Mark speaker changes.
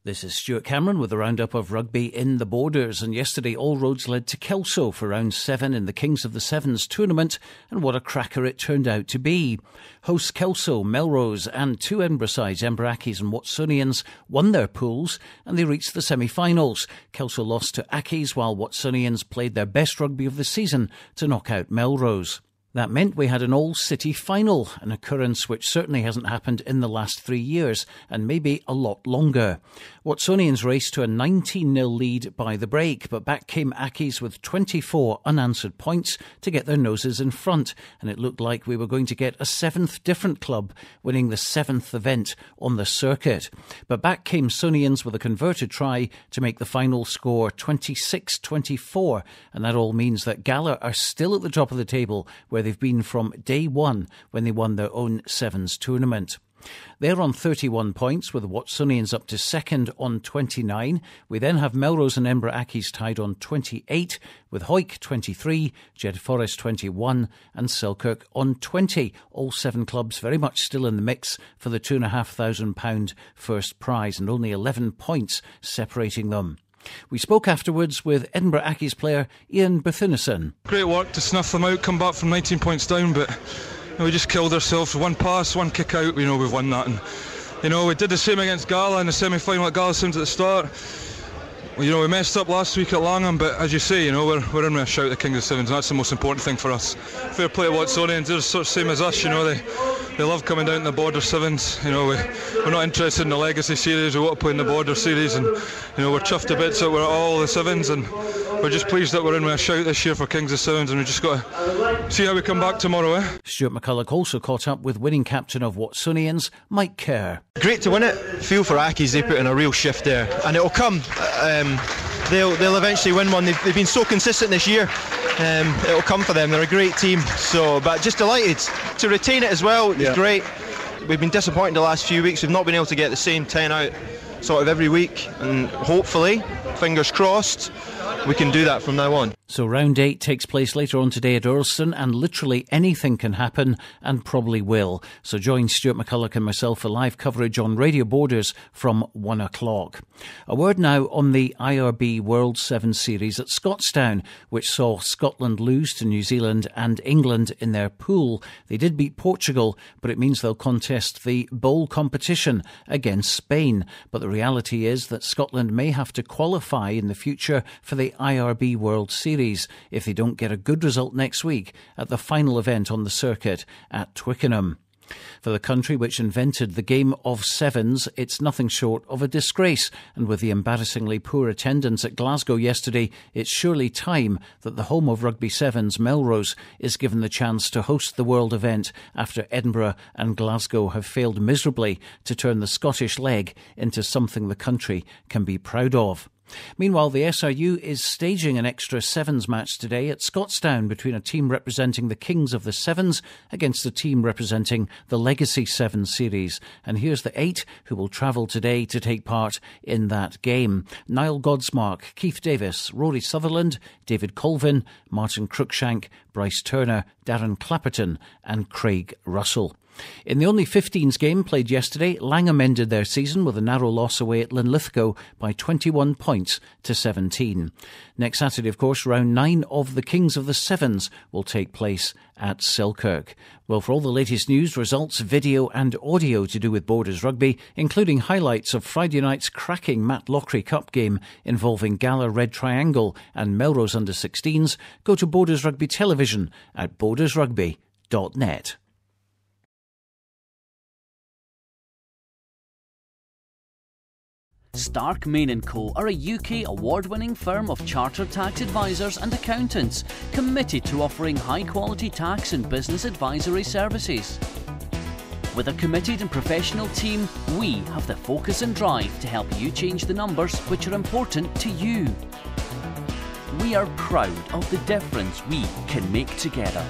Speaker 1: This is Stuart Cameron with a roundup of rugby in the Borders, and yesterday all roads led to Kelso for round 7 in the Kings of the Sevens tournament, and what a cracker it turned out to be. Hosts Kelso, Melrose and two Edinburgh sides, Accies and Watsonians, won their pools and they reached the semi-finals. Kelso lost to Accies while Watsonians played their best rugby of the season to knock out Melrose. That meant we had an all-city final, an occurrence which certainly hasn't happened in the last 3 years, and maybe a lot longer. Watsonians raced to a 19-0 lead by the break, but back came Accies with 24 unanswered points to get their noses in front, and it looked like we were going to get a 7th different club winning the 7th event on the circuit. But back came Sonians with a converted try to make the final score 26-24, and that all means that Gala are still at the top of the table, where they've been from day one when they won their own Sevens tournament. They're on 31 points, with the Watsonians up to second on 29. We then have Melrose and Edinburgh Accies tied on 28, with Hawick 23, Jed Forest 21 and Selkirk on 20. All 7 clubs very much still in the mix for the £2,500 first prize, and only 11 points separating them. We spoke afterwards with Edinburgh Accies player Ian Berthunison.
Speaker 2: Great work to snuff them out, come back from 19 points down, but we just killed ourselves. One pass, one kick out, we've won that. And we did the same against Gala in the semi-final at Gala Sims at the start. We messed up last week at Langham, but as you say, we're in with a shout at the Kings of Sevens, and that's the most important thing for us. Fair play to Watsonians, they're sort of same as us, they love coming down to the Border Sevens. We're not interested in the Legacy Series, we want to play in the Border Series, and we're chuffed to bits that we're at all the Sevens, and we're just pleased that we're in with a shout this year for Kings of Sevens, and we've just got to see how we come back tomorrow.
Speaker 1: Stuart McCulloch also caught up with winning captain of Watsonians, Mike Kerr.
Speaker 3: Great to win it. Feel for Accies, they put in a real shift there, and it'll come. They'll eventually win one. They've been so consistent this year. It'll come for them. They're a great team. But just delighted to retain it as well. It's great. We've been disappointed the last few weeks. We've not been able to get the same 10 out sort of every week, and hopefully, fingers crossed, we can do that from now on.
Speaker 1: So round 8 takes place later on today at Earlston, and literally anything can happen, and probably will. So join Stuart McCulloch and myself for live coverage on Radio Borders from 1 o'clock. A word now on the IRB World 7 Series at Scottstown, which saw Scotland lose to New Zealand and England in their pool. They did beat Portugal, but it means they'll contest the bowl competition against Spain. But the reality is that Scotland may have to qualify in the future for the IRB World Series if they don't get a good result next week at the final event on the circuit at Twickenham. For the country which invented the game of sevens, it's nothing short of a disgrace, and with the embarrassingly poor attendance at Glasgow yesterday, it's surely time that the home of rugby sevens, Melrose, is given the chance to host the world event after Edinburgh and Glasgow have failed miserably to turn the Scottish leg into something the country can be proud of. Meanwhile, the SRU is staging an extra sevens match today at Scottstown between a team representing the Kings of the Sevens against a team representing the Legacy Sevens series. And here's the 8 who will travel today to take part in that game. Niall Godsmark, Keith Davis, Rory Sutherland, David Colvin, Martin Cruikshank, Bryce Turner, Darren Clapperton and Craig Russell. In the only 15s game played yesterday, Langham ended their season with a narrow loss away at Linlithgow by 21 points to 17. Next Saturday, of course, round 9 of the Kings of the Sevens will take place at Selkirk. Well, for all the latest news, results, video and audio to do with Borders Rugby, including highlights of Friday night's cracking Matt Lockery Cup game involving Gala Red Triangle and Melrose Under-16s, go to Borders Rugby Television at bordersrugby.net.
Speaker 4: Stark, Main & Co. are a UK award-winning firm of chartered tax advisors and accountants committed to offering high-quality tax and business advisory services. With a committed and professional team, we have the focus and drive to help you change the numbers which are important to you. We are proud of the difference we can make together.